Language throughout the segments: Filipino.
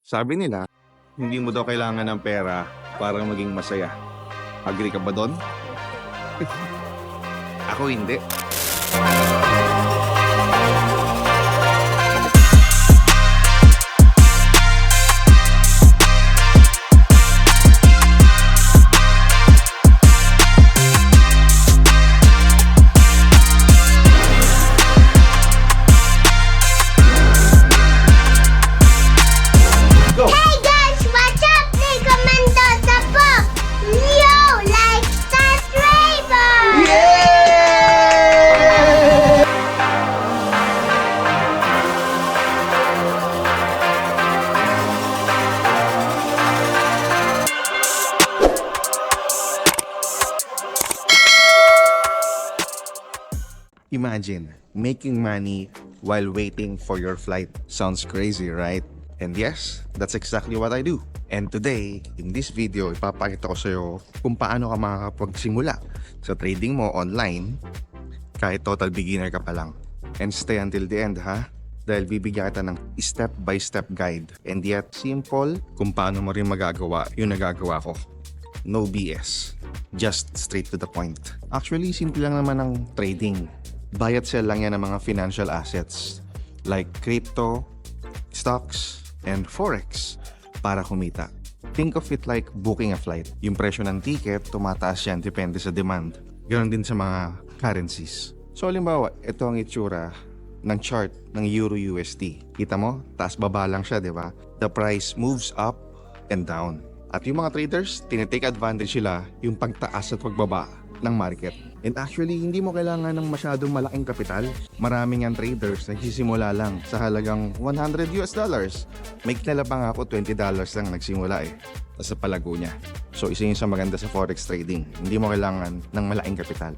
Sabi nila, hindi mo daw kailangan ng pera para maging masaya. Agree ka ba doon? Ako hindi. Hey guys, what's up? Nico Mendoza po! Yo, like subscriber! Imagine making money while waiting for your flight. Sounds crazy, right? And yes, that's exactly what I do. And today, in this video, ipapakita ko sa iyo kung paano ka makakapagsimula sa trading mo online kahit total beginner ka pa lang. And stay until the end, ha? Dahil bibigyan kita ng step-by-step guide. And yet, simple kung paano mo rin magagawa yung nagagawa ko. No BS. Just straight to the point. Actually, simple lang naman ang trading. Buy at sell lang yan ng mga financial assets like crypto, stocks, and forex para kumita. Think of it like booking a flight. Yung presyo ng ticket, tumataas yan depende sa demand. Ganon din sa mga currencies. So, halimbawa, ito ang itsura ng chart ng Euro USD. Kita mo? Taas baba lang siya, di ba? The price moves up and down. At yung mga traders, tinitake advantage sila yung pagtaas at pagbaba ng market. And actually, hindi mo kailangan ng masyadong malaking kapital. Maraming ang traders nagsisimula lang sa halagang $100. May kilala pa nga ako, $20 lang nagsimula eh. Sa palago niya. So, isa yun sa maganda sa forex trading. Hindi mo kailangan ng malaking kapital.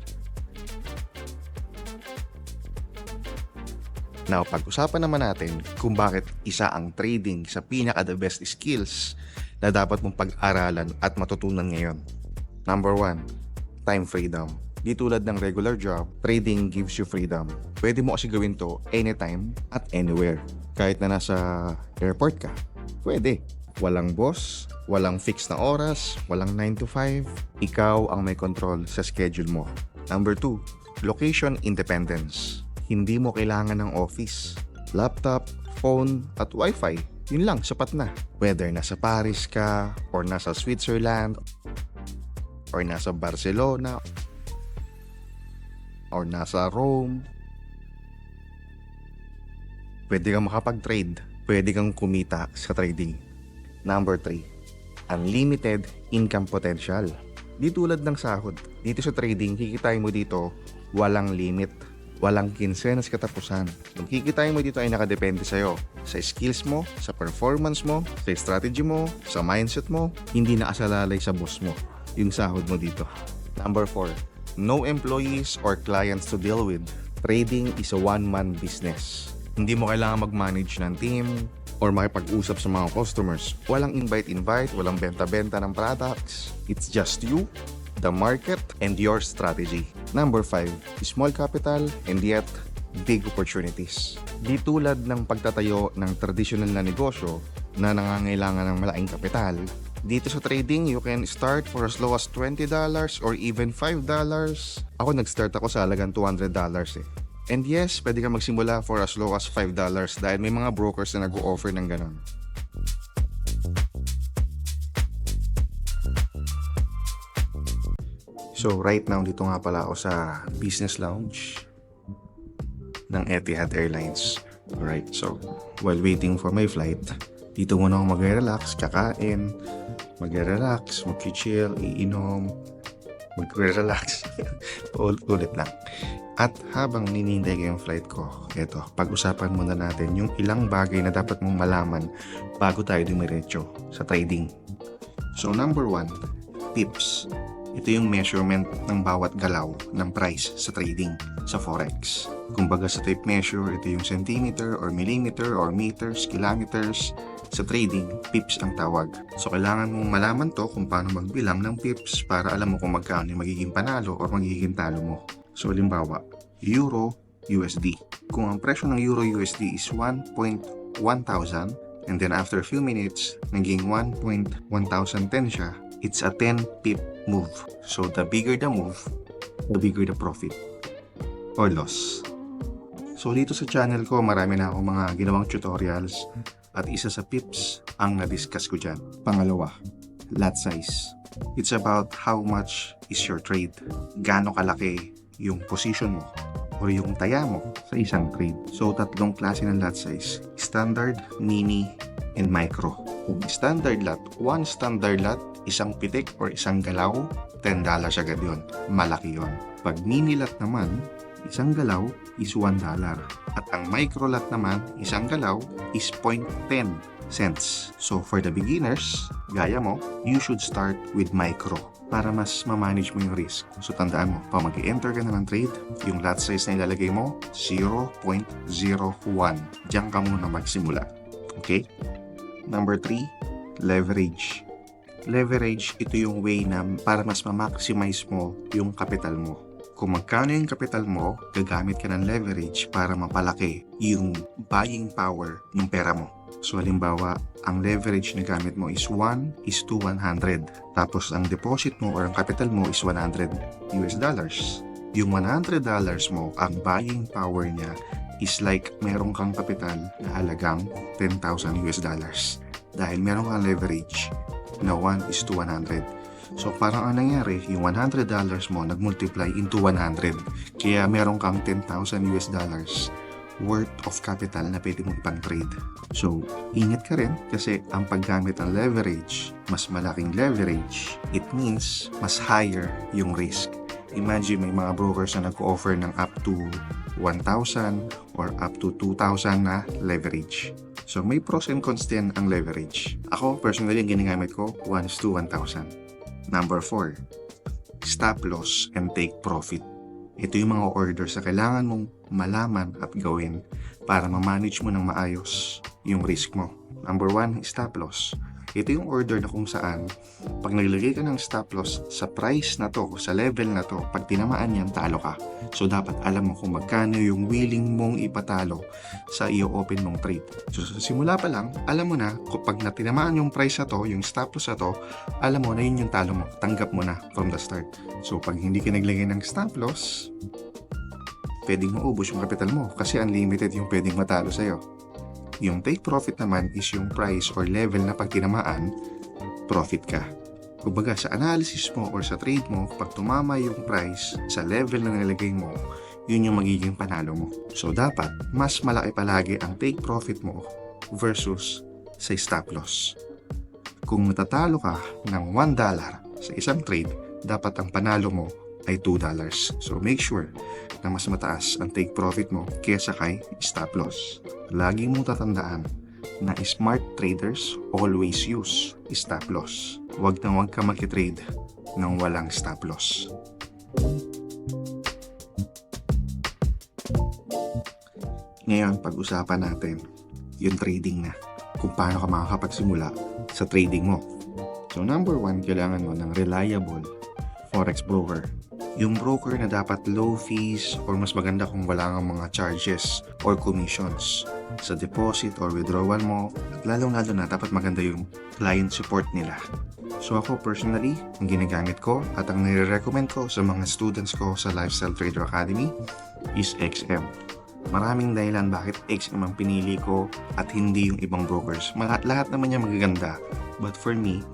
Now, pag-usapan naman natin kung bakit isa ang trading sa pinaka-the best skills na dapat mong pag-aralan at matutunan ngayon. Number 1, time freedom. Di tulad ng regular job, trading gives you freedom. Pwede mo kasi gawin to anytime at anywhere. Kahit na nasa airport ka, pwede. Walang boss, walang fixed na oras, walang 9 to 5. Ikaw ang may control sa schedule mo. Number 2, location independence. Hindi mo kailangan ng office, laptop, phone, at wifi. Yun lang, sapat na. Whether nasa Paris ka, or nasa Switzerland, or nasa Barcelona, or nasa Rome, pwede kang makapag-trade, pwede kang kumita sa trading. Number 3, unlimited income potential. Di tulad ng sahod. Dito sa trading, kikitain mo dito, walang limit. Walang kinsenas katapusan. Ang kikitain mo dito ay nakadepende sa'yo. Sa skills mo, sa performance mo, sa strategy mo, sa mindset mo, hindi nakasalalay sa boss mo yung sahod mo dito. Number 4, no employees or clients to deal with. Trading is a one-man business. Hindi mo kailangan mag-manage ng team or makipag-usap sa mga customers. Walang invite-invite, walang benta-benta ng products. It's just you, the market, and your strategy. Number 5, small capital and yet big opportunities. Di tulad ng pagtatayo ng traditional na negosyo na nangangailangan ng malaking kapital, dito sa trading, you can start for as low as $20 or even $5. Ako nag-start ako sa halagang $200 eh. And yes, pwede ka magsimula for as low as $5 dahil may mga brokers na nag-o-offer ng ganon. So right now, dito nga pala ako sa business lounge ng Etihad Airlines. Alright, so while waiting for my flight, dito muna ako mag-relax, kakain, mag-relax, mag-chill, iinom, mag-relax. Ulit lang. At habang ninintay ko yung flight ko, eto, pag-usapan muna natin yung ilang bagay na dapat mong malaman bago tayo dumiretso sa trading. So number 1, tips. Ito yung measurement ng bawat galaw ng price sa trading, sa forex. Kumbaga sa tape measure, ito yung centimeter or millimeter or meters, kilometers. Sa trading, pips ang tawag. So kailangan mong malaman to kung paano magbilang ng pips para alam mo kung magkano yung magiging panalo or magiging talo mo. So halimbawa, Euro USD. Kung ang presyo ng Euro USD is 1.1000, And then after a few minutes, naging 1.1010 siya. It's a 10 pip move. So the bigger the move, the bigger the profit or loss. So dito sa channel ko, marami na akong mga ginawang tutorials at isa sa pips ang na-discuss ko dyan. Pangalawa, lot size. It's about how much is your trade. Gaano kalaki yung position mo or yung taya mo sa isang trade. So tatlong klase ng lot size. Standard, mini, and micro. Kung standard lot, one standard lot, isang pitik or isang galaw, $10 agad yun. Malaki yun. Pag mini lot naman, isang galaw is $1. At ang micro lot naman, isang galaw is 0.10 cents. So for the beginners, gaya mo, you should start with micro para mas ma-manage mo yung risk. So tandaan mo, pag mag-enter ka na ng trade, yung lot size na ilalagay mo, 0.01. Diyan ka muna magsimula. Okay? Number 3, leverage. Leverage, ito yung way na para mas ma-maximize mo yung capital mo. Kung magkano yung capital mo, gagamit ka ng leverage para mapalaki yung buying power ng pera mo. So halimbawa, ang leverage na gamit mo is 1:100. Tapos ang deposit mo or ang capital mo is $100. Yung $100 mo, ang buying power niya is like meron kang kapital na halagang $10,000. Dahil meron kang leverage na 1:100. So parang ang nangyari, yung $100 mo nag-multiply into 100. Kaya meron kang $10,000 worth of capital na pwede mong ipang-trade. So, ingat ka rin kasi ang paggamit ng leverage, mas malaking leverage, it means mas higher yung risk. Imagine may mga brokers na nag-offer ng up to 1,000 or up to 2,000 na leverage. So, may pros and cons din ang leverage. Ako, personally, ang ginagamit ko, 1:1,000. Number 4, stop loss and take profit. Ito yung mga orders na kailangan mong malaman at gawin para ma-manage mo ng maayos yung risk mo. Number 1, stop loss. Ito yung order na kung saan pag naglagay ka ng stop loss sa price na to, sa level na to, pag tinamaan yan, talo ka. So dapat alam mo kung magkano yung willing mong ipatalo sa i-open mong trade. So sa simula pa lang, alam mo na kung pag natinamaan yung price na to, yung stop loss na to, alam mo na yun yung talo mo. Tanggap mo na from the start. So pag hindi ka naglagay ng stop loss, pwedeng maubos yung capital mo kasi unlimited yung pwedeng matalo sa'yo. Yung take profit naman is yung price or level na pag tinamaan, profit ka. Kumbaga sa analysis mo or sa trade mo, pag tumama yung price sa level na nilagay mo, yun yung magiging panalo mo. So dapat, mas malaki palagi ang take profit mo versus sa stop loss. Kung natatalo ka ng $1 sa isang trade, dapat ang panalo mo ay $2. So make sure na mas mataas ang take profit mo kaysa kay stop loss. Lagi mong tatandaan na smart traders always use stop loss. Huwag ka mag-trade ng walang stop loss. Ngayon, pag-usapan natin yung trading na. Kung paano ka makakapagsimula sa trading mo. So number 1, kailangan mo ng reliable forex broker. Yung broker na dapat low fees or mas maganda kung wala kang mga charges or commissions sa deposit or withdrawal mo. At lalong-lalo na dapat maganda yung client support nila. So ako personally, ang ginagamit ko at ang nire-recommend ko sa mga students ko sa Lifestyle Trader Academy is XM. Maraming dahilan bakit XM ang pinili ko at hindi yung ibang brokers. Lahat naman niya magaganda. But for me,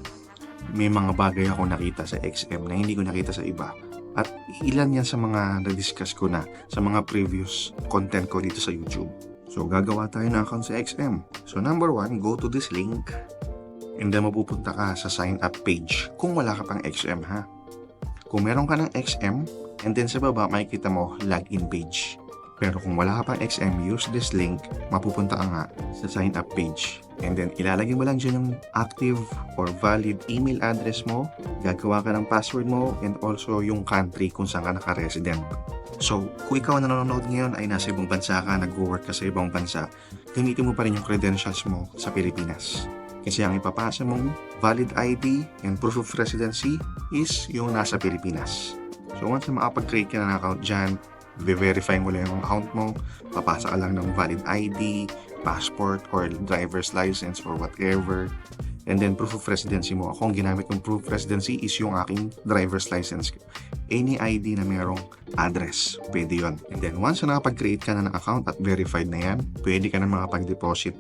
may mga bagay ako nakita sa XM na hindi ko nakita sa iba. At ilan yan sa mga na-discuss ko na sa mga previous content ko dito sa YouTube. So, gagawa tayo ng account sa XM. So, number 1, go to this link and then mapupunta ka sa sign up page kung wala ka pang XM ha. Kung meron ka ng XM and then sa baba makikita mo login page. Pero kung wala ka pang XM, use this link, mapupunta ka nga sa sign up page. And then ilalagay mo lang dyan yung active or valid email address mo, gagawa ka ng password mo, and also yung country kung saan ka naka-resident. So, kung ikaw na nanonood ngayon ay nasa ibang bansa ka, nag-work ka sa ibang bansa, gamitin mo pa rin yung credentials mo sa Pilipinas. Kasi ang ipapasa mong valid ID and proof of residency is yung nasa Pilipinas. So, once na makapag-create ka na ng account dyan, i-verify mo lang yung account mo, papasa ka lang ng valid ID, passport or driver's license or whatever. And then proof of residency mo. Ako ang ginamit kong proof of residency is yung aking driver's license. Any ID na merong address, pwede yun. And then once na nakapag-create ka na ng account at verified na yan, pwede ka na makapag-deposit.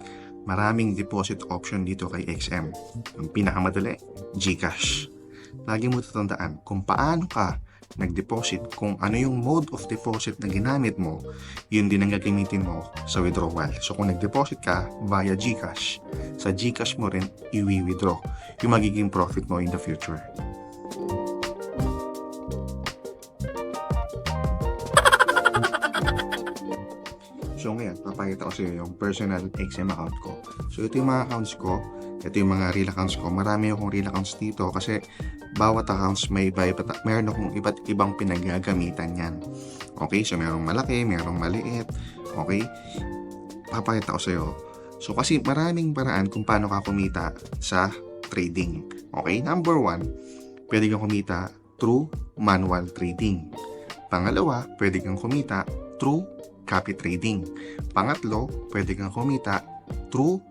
Maraming deposit option dito kay XM. Ang pinakamadali, GCash. Lagi mo tatandaan kung paano ka nag-deposit, kung ano yung mode of deposit na ginamit mo, yun din ang gagamitin mo sa withdrawal. So kung nag-deposit ka via GCash, sa GCash mo rin i-withdraw yung magiging profit mo in the future. So ngayon, papakita ko sa iyo yung personal XM account ko. So ito yung mga accounts ko, ito yung mga real accounts ko. Marami akong real accounts dito kasi bawat accounts meron akong iba't ibang pinagagamitan yan. Okay, so merong malaki, merong maliit. Okay, papakita ko sa iyo. So kasi maraming paraan kung paano ka kumita sa trading. Okay, number 1, pwede kang kumita through manual trading. Pangalawa, pwede kang kumita through copy trading. Pangatlo, pwede kang kumita through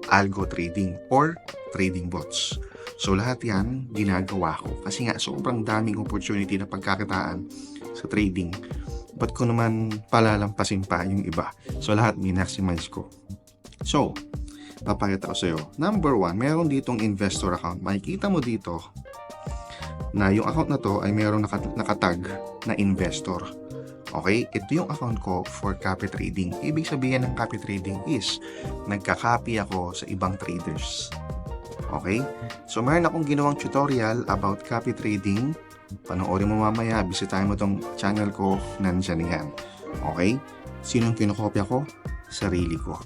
algo trading or trading bots. So lahat yan ginagawa ko kasi nga sobrang daming opportunity na pagkakitaan sa trading. Ba't ko naman palalampasin pa yung iba? So lahat min-maximize ko. So, papakita ko sa iyo. Number 1, meron ditong investor account. Makikita mo dito na yung account na to ay merong nakatag na investor. Okay, ito yung account ko for copy trading. Ibig sabihin ng copy trading is nagka-copy ako sa ibang traders. Okay, so meron akong ginawang tutorial about copy trading. Panoorin mo mamaya, bisitahin mo tong channel ko, nandyan yan. Okay, sinong kinokopya ko? Sarili ko.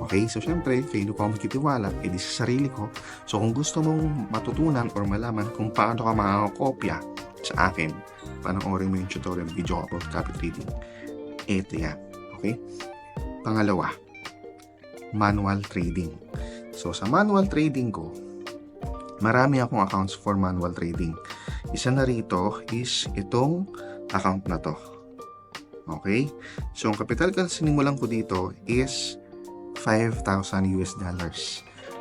Okay, so syempre, kayo pa magkitiwala, edi sa sarili ko. So kung gusto mong matutunan or malaman kung paano ka makakopya sa akin, panoorin mo yung tutorial video about copy trading. Ito yan. Okay? Pangalawa, manual trading. So sa manual trading ko, marami akong accounts for manual trading. Isa na rito is itong account na to. Okay? So ang capital ko na sinimulan ko dito is $5,000 US.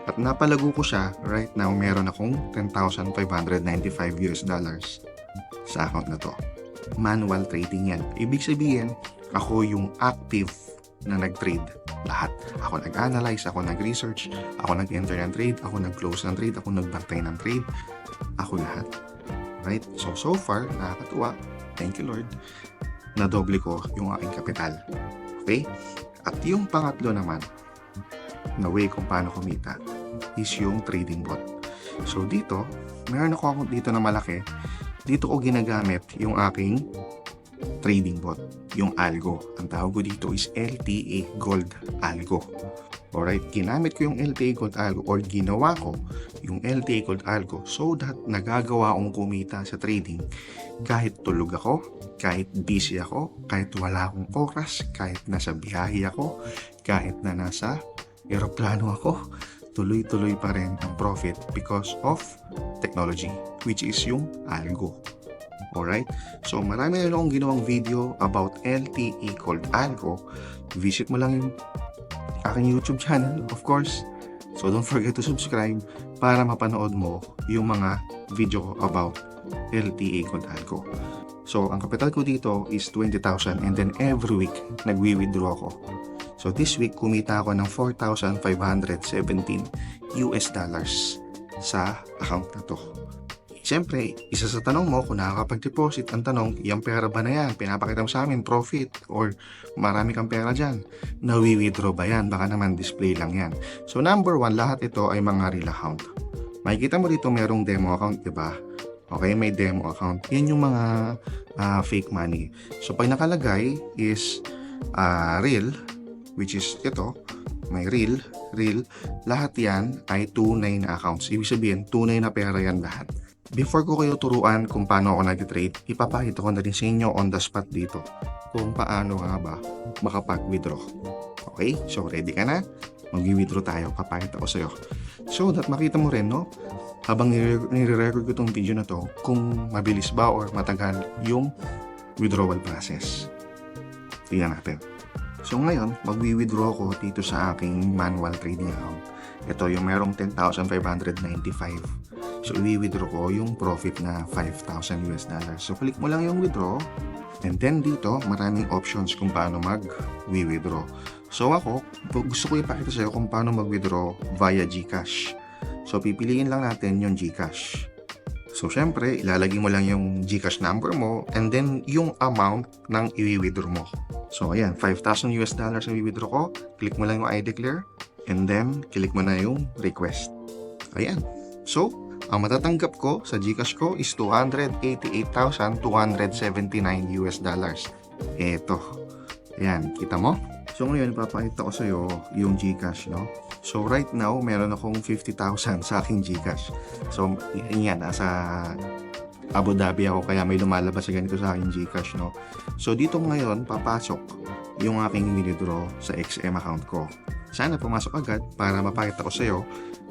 At napalago ko siya, right now meron akong $10,595 sa account na to. Manual trading yan. Ibig sabihin, ako yung active na nag-trade. Lahat. Ako nag-analyze, ako nag-research, ako nag-enter ng trade, ako nag-close ng trade, ako nagbantay ng trade. Ako lahat. Right? So far, nakakatuwa. Thank you, Lord. Nadoble ko yung aking kapital. Okay? At yung pangatlo naman, na way kung paano kumita, is yung trading bot. So dito, meron ako dito na malaki. Dito ko ginagamit yung aking trading bot, yung algo. Ang tawag ko dito is LTA Gold Algo. Alright, ginamit ko yung LTA Gold Algo or ginawa ko yung LTA Gold Algo so that nagagawa akong kumita sa trading kahit tulog ako, kahit busy ako, kahit wala akong oras, kahit nasa biyahe ako, kahit na nasa eroplano ako, tuloy-tuloy pa rin ang profit because of technology, which is yung algo. Alright? So, marami na akong ginawang video about LTE called algo. Visit mo lang yung aking YouTube channel, of course. So, don't forget to subscribe para mapanood mo yung mga video about LTE called algo. So, ang kapital ko dito is 20,000 and then every week, nagwi-withdraw ako. So, this week, kumita ako ng $4,517 sa account na to. Siyempre, isa sa tanong mo kung nakakapag-deposit, ang tanong, yung pera ba na yan? Pinapakita mo sa amin, profit, or marami kang pera dyan. Nawi-withdraw ba yan? Baka naman display lang yan. So, number 1, lahat ito ay mga real account. Makikita mo dito merong demo account, diba? Okay, may demo account. Yan yung mga fake money. So, pag nakalagay is real, which is ito, may real, lahat yan ay tunay na accounts. Ibig sabihin, tunay na pera yan lahat. Before ko kayo turuan kung paano ako nag-trade, ipapakita ko na rin sa inyo on the spot dito kung paano nga ba makapag-withdraw. Okay? So, ready ka na? Mag-withdraw tayo. Papakita ko sa'yo. So that makita mo rin, no? Habang nire-record ko itong video na to, kung mabilis ba or matagal yung withdrawal process. Tingnan natin. So ngayon, magwi-withdraw ko dito sa aking manual trading account. Ito yung merong 10,595. So i-withdraw ko yung profit na $5,000 US dollars. So click mo lang yung withdraw. And then dito, maraming options kung paano mag-withdraw. So ako, gusto ko ipakita sa iyo kung paano mag-withdraw via GCash. So pipiliin lang natin yung GCash. So syempre, ilalagay mo lang yung GCash number mo and then yung amount ng i-withdraw mo. So ayan, $5,000 US dollars ang i-withdraw ko. Click mo lang yung I declare and then click mo na yung request. Ayan. So, ang matatanggap ko sa GCash ko is $288,279 US dollars. Eto. Ayan, kita mo? So ngayon, ipapakita ko sa iyo yung GCash, no? So right now, meron akong 50,000 sa aking GCash. So yan, nasa Abu Dhabi ako kaya may lumalabas sa ganito sa aking GCash, no? So dito ngayon, papasok yung aking withdraw sa XM account ko. Sana pumasok agad para mapakita ko sa iyo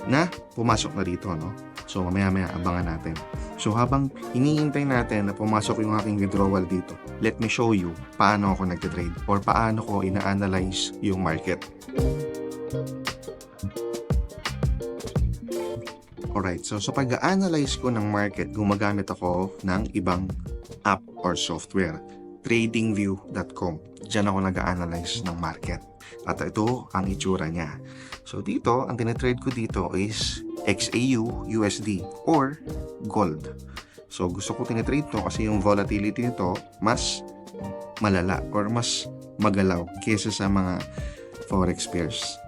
na pumasok na dito, no? So mamaya-maya abangan natin. So habang hinihintay natin na pumasok yung aking withdrawal dito, let me show you paano ako nagte-trade or paano ko ina-analyze yung market. Alright, so sa pag-analyze ko ng market, gumagamit ako ng ibang app or software. Tradingview.com. Diyan ako nag-analyze ng market. At ito ang itsura niya. So dito, ang tinatrade ko dito is XAU USD or gold. So gusto ko tinatrade to kasi yung volatility nito mas malala or mas magalaw kaysa sa mga forex pairs.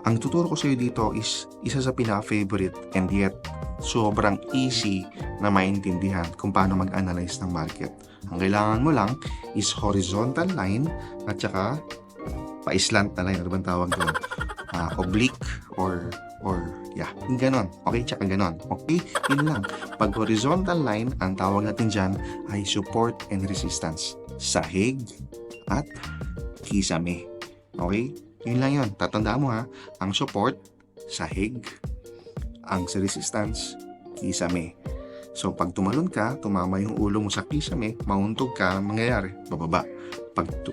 Ang tuturo ko sa iyo dito is isa sa pinaka-favorite and yet sobrang easy na maintindihan kung paano mag-analyze ng market. Ang kailangan mo lang is horizontal line at saka pa-slant na line, ano bang tawag doon? Oblique or yeah, yung ganon. Okay, tsaka ganon. Okay, yun lang. Pag horizontal line, ang tawag natin dyan ay support and resistance. Sahig at kisame. Okay? Yun lang yun. Tatandaan mo ha, ang support, sahig, ang sa resistance, kisame. So, pag tumalon ka, tumama yung ulo mo sa kisame, mauntog ka, mangyayari, bababa.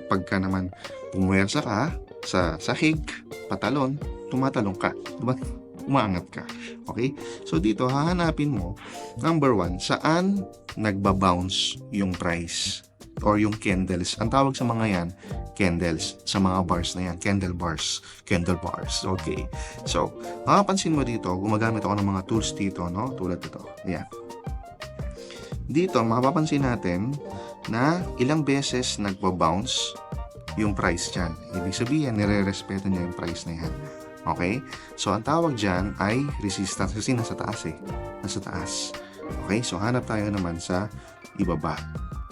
Pagka naman pumuwersa ka sa sahig, patalon, tumatalon ka. Diba? Umaangat ka. Okay? So, dito, hahanapin mo, number 1, saan nagbabounce yung price or yung candles. Ang tawag sa mga yan, candles. Sa mga bars na yan, candle bars. Candle bars. Okay. So, makapansin mo dito, gumagamit ako ng mga tools dito, no? Tulad ito. Ayan. Dito, mapapansin natin na ilang beses nagbabounce yung price dyan. Ibig sabihin, nire-respeto niya yung price na yan. Okay? So, ang tawag dyan ay resistance kasi nasa taas eh. Nasa taas. Okay? So, hanap tayo naman sa ibaba.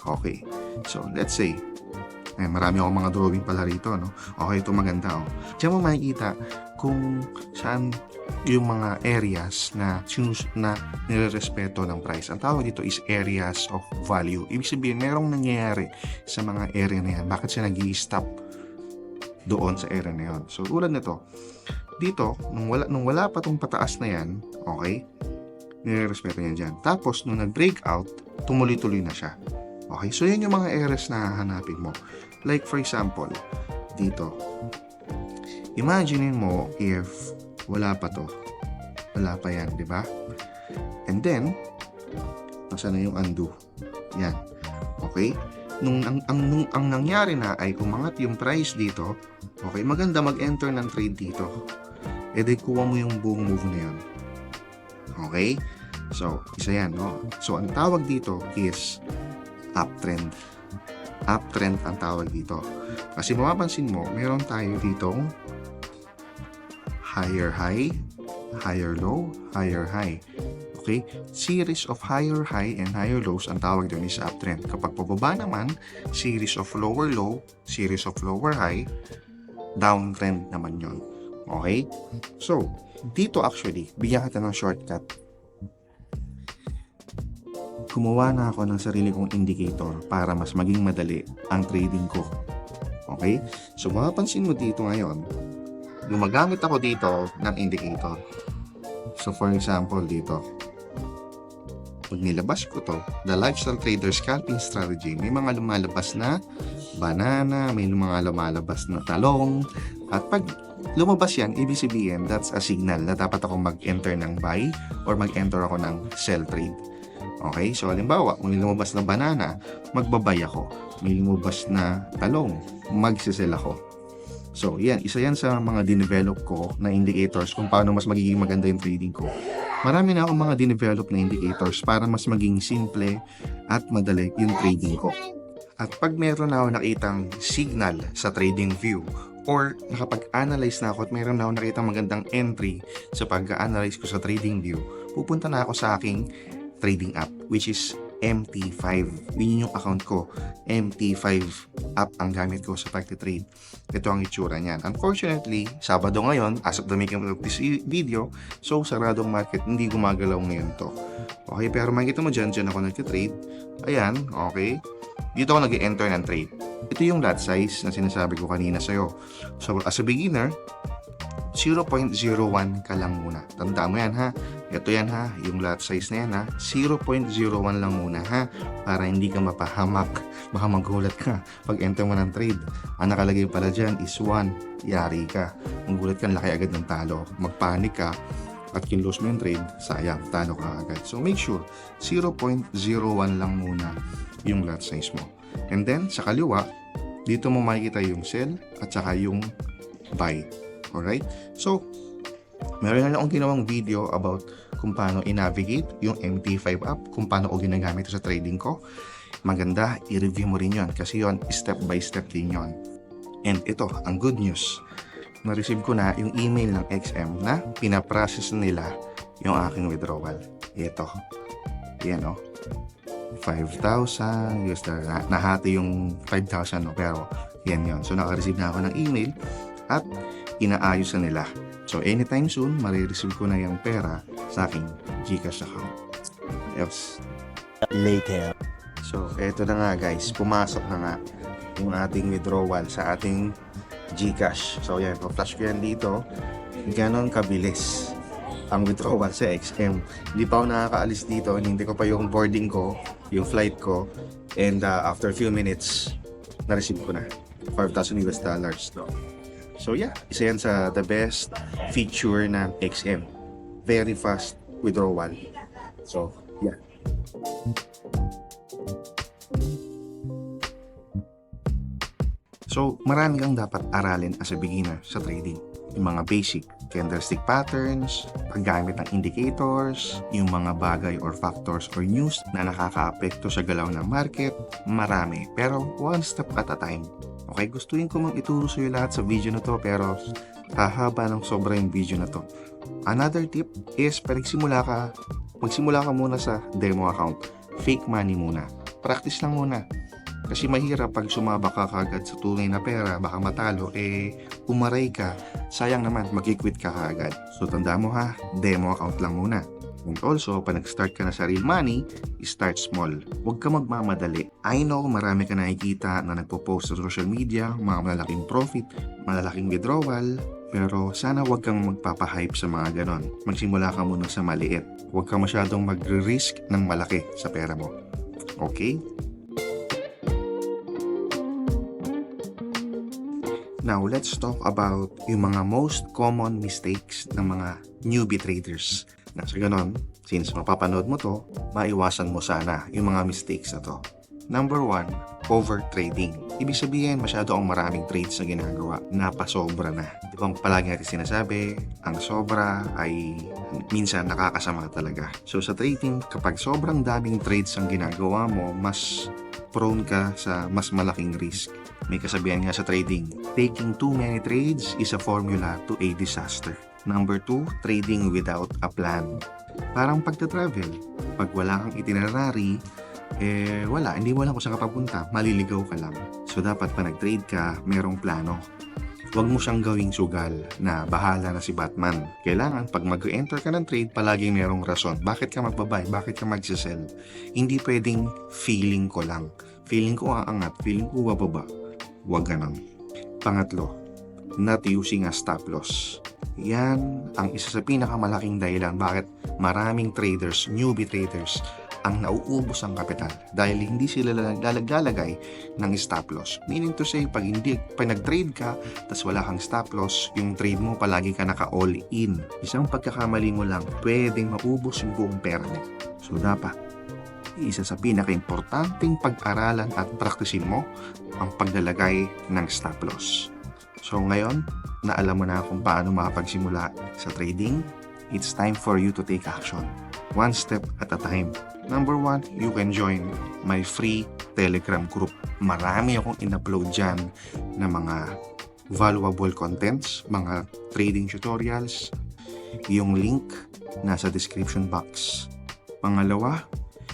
Okay. So, let's say, marami akong mga drawing pala rito, no? Okay, ito maganda, oh. Diyan mo makikita kung saan yung mga areas na nire-respeto ng price. Ang tawag dito is areas of value. Ibig sabihin, merong nangyayari sa mga area na yan. Bakit siya nag-i-stop doon sa area na yan? So, tulad nito. Dito, nung wala pa tong pataas na yan, okay, nire-respeto niya dyan. Tapos, nung nag-breakout, tumuloy-tuloy na siya. Okay, so yan yung mga areas na hahanapin mo. Like for example, dito. Imaginein mo if wala pa to. Wala pa yan, di ba? And then, nasaan na yung undo? Yan. Okay? Nung ang nangyari na ay umangat yung price dito, okay, maganda mag-enter ng trade dito. E di kuha mo yung buong move na yun. Okay? So, isa yan, no? So, ang tawag dito is uptrend. Uptrend ang tawag dito. Kasi mapapansin mo, meron tayo ditong higher high, higher low, higher high. Okay? Series of higher high and higher lows ang tawag doon is uptrend. Kapag pababa naman, series of lower low, series of lower high, downtrend naman yon. Okay? So, dito actually, bigyan kita ng shortcut. Gumawa na ako ng sarili kong indicator para mas maging madali ang trading ko. Okay? So, mapapansin mo dito ngayon, gumagamit ako dito ng indicator. So, for example, dito, pag nilabas ko to, the Lifestyle Trader Scalping Strategy, may mga lumalabas na banana, may mga lumalabas na talong. At pag lumabas yan, ibig sabihin, that's a signal na dapat ako mag-enter ng buy or mag-enter ako ng sell trade. Okay? So, halimbawa, kung may lumabas na banana, magbabay ako. May lumabas na talong, magsisell ako. So, yan. Isa yan sa mga dinevelop ko na indicators kung paano mas magiging maganda yung trading ko. Marami na akong mga dinevelop na indicators para mas maging simple at madali yung trading ko. At pag meron na ako nakitang signal sa trading view or nakapag-analyze na ako at meron na ako nakitang magandang entry sa pag-analyze ko sa trading view, pupunta na ako sa aking trading app which is MT5. Yun yung account ko. MT5 app ang gamit ko sa pag-trade. Ito ang itsura niyan. Unfortunately, Sabado ngayon, as of the making of this video, so saradong market, hindi gumagalaw ngayon to. Okay, pero makikita mo dyan ako nag-trade. Ayan, okay. Dito ako nag-enter ng trade. Ito yung lot size na sinasabi ko kanina sa'yo. So, as a beginner, 0.01 ka lang muna. Tandaan mo yan ha. Ito yan ha. Yung lot size na yan ha. 0.01 lang muna ha. Para hindi ka mapahamak. Baka magulat ka pag enter mo ng trade. Ang nakalagay pala dyan is 1. Yari ka. Magulat ka, laki agad ng talo. Magpanik ka. At kinlose mo yung trade, sayang, talo ka agad. So make sure, 0.01 lang muna yung lot size mo. And then, sa kaliwa, dito mo makikita yung sell at saka yung buy. Alright? So, meron na akong ginawang video about kung paano i-navigate yung MT5 app, kung paano ko ginagamit sa trading ko. Maganda, i-review mo rin yon kasi yon step by step din yon. And ito, ang good news, na-receive ko na yung email ng XM na pinaprocess nila yung aking withdrawal. Ito. Yan o. 5,000 US dollar. Nahati yung 5,000 no? Pero yan yon. So naka-receive na ako ng email at inaayos na nila. So anytime soon, marireceive ko na yung pera sa aking GCash account. Yes. Later. So eto na nga guys. Pumasok na nga yung ating withdrawal sa ating GCash. So yan, pa-flash ko yan dito. Ganon kabilis ang withdrawal sa XM. Hindi pa ako nakakaalis dito. Hindi ko pa yung boarding ko, yung flight ko. And after few minutes, na-receive ko na 5,000 US dollars. So yeah, isa yan sa the best feature ng XM. Very fast withdrawal. So yeah. So, marami kang dapat aralin as a beginner sa trading. Yung mga basic candlestick patterns, paggamit ng indicators, yung mga bagay or factors or news na nakakaapekto sa galaw ng market, marami. Pero one step at a time. Okay, gustuin ko mang ituro sa iyo lahat sa video na to pero hahaba ng sobra yung video na to. Another tip is magsimula ka muna sa demo account. Fake money muna. Practice lang muna. Kasi mahirap pag sumaba ka kagad sa tunay na pera, baka matalo, umaray ka, sayang naman, mag-quit ka kagad. So tanda mo ha, demo account lang muna. And also, pag nag-start ka na sa real money, start small. Huwag ka magmamadali. I know, marami ka nakikita na nagpo-post sa social media, mga malalaking profit, malalaking withdrawal, pero sana huwag kang magpapahype sa mga ganon. Magsimula ka muna sa maliit. Huwag ka masyadong magre-risk ng malaki sa pera mo. Okay? Now, let's talk about yung mga most common mistakes ng mga newbie traders. Na sa ganon, since mapapanood mo to, maiwasan mo sana yung mga mistakes na to. Number 1, over trading. Ibig sabihin, masyado ang maraming trades na ginagawa. Napasobra na. Di ba palagi natin sinasabi, ang sobra ay minsan nakakasama talaga. So sa trading, kapag sobrang daming trades ang ginagawa mo, mas prone ka sa mas malaking risk. May kasabihan nga sa trading, taking too many trades is a formula to a disaster. Number 2, trading without a plan. Parang pagta-travel, pag wala kang itinerary, hindi mo alam kung saan ka papunta, maliligaw ka lang. So dapat pa nag-trade ka, merong plano. Huwag mo siyang gawing sugal na bahala na si Batman. Kailangan pag mag-enter ka ng trade, palaging merong rason. Bakit ka magbabay? Bakit ka magsisell? Hindi pwedeng feeling ko lang. Feeling ko aangat, feeling ko bababa. Huwag ganon. Pangatlo, not using a stop loss. Yan ang isa sa pinakamalaking dahilan bakit maraming traders, newbie traders, ang nauubos ang kapital dahil hindi sila lalagay ng stop loss. Meaning to say, pag nag-trade ka, tas wala kang stop loss, yung trade mo palagi ka naka-all in. Isang pagkakamali mo lang, pwedeng maubos yung buong pera mo. So dapat, isa sa pinaka-importanting pag-aralan at praktisin mo ang paglalagay ng stop loss. So ngayon, na alam mo na kung paano makapagsimula sa trading, it's time for you to take action. One step at a time. Number 1, you can join my free Telegram group. Marami akong in-upload dyan na mga valuable contents, mga trading tutorials. Yung link nasa description box. Pangalawa,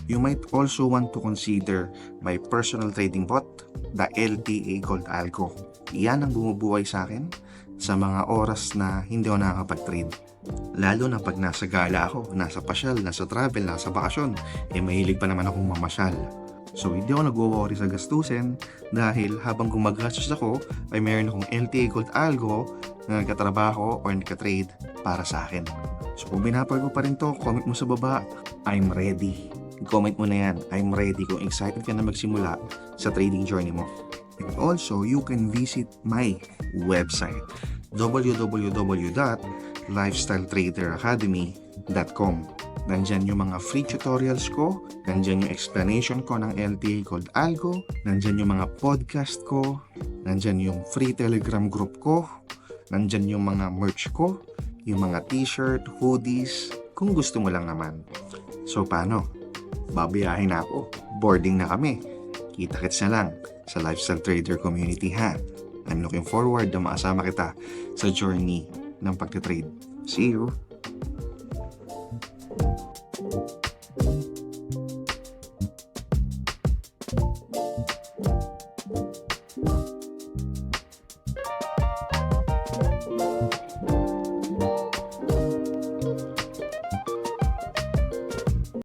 you might also want to consider my personal trading bot, the LTA Gold Algo. Iyan ang bumubuhay sa akin sa mga oras na hindi ako nakakapag-trade. Lalo na pag nasa gala ako, nasa pasyal, nasa travel, nasa bakasyon, mahilig pa naman akong mamasyal. So hindi ako nag-worry sa gastusin dahil habang gumagastos ako ay mayroon akong LTA Gold Algo na nagkatrabaho or nagka-trade para sa akin. So kung binapal mo pa rin to, comment mo sa baba, I'm ready. Comment mo na yan, I'm ready kung excited ka na magsimula sa trading journey mo. And also, you can visit my website www.lifestyletraderacademy.com. Nandyan yung mga free tutorials ko, nandyan yung explanation ko ng LTA Gold Algo, nandyan yung mga podcast ko, nandyan yung free Telegram group ko, nandyan yung mga merch ko, yung mga t-shirt, hoodies, kung gusto mo lang naman. So paano? Babiyahin na ako. Boarding na kami. Kita-kits na lang sa Lifestyle Trader Community ha. I'm looking forward na makasama kita sa journey ng pagtitrade. See you!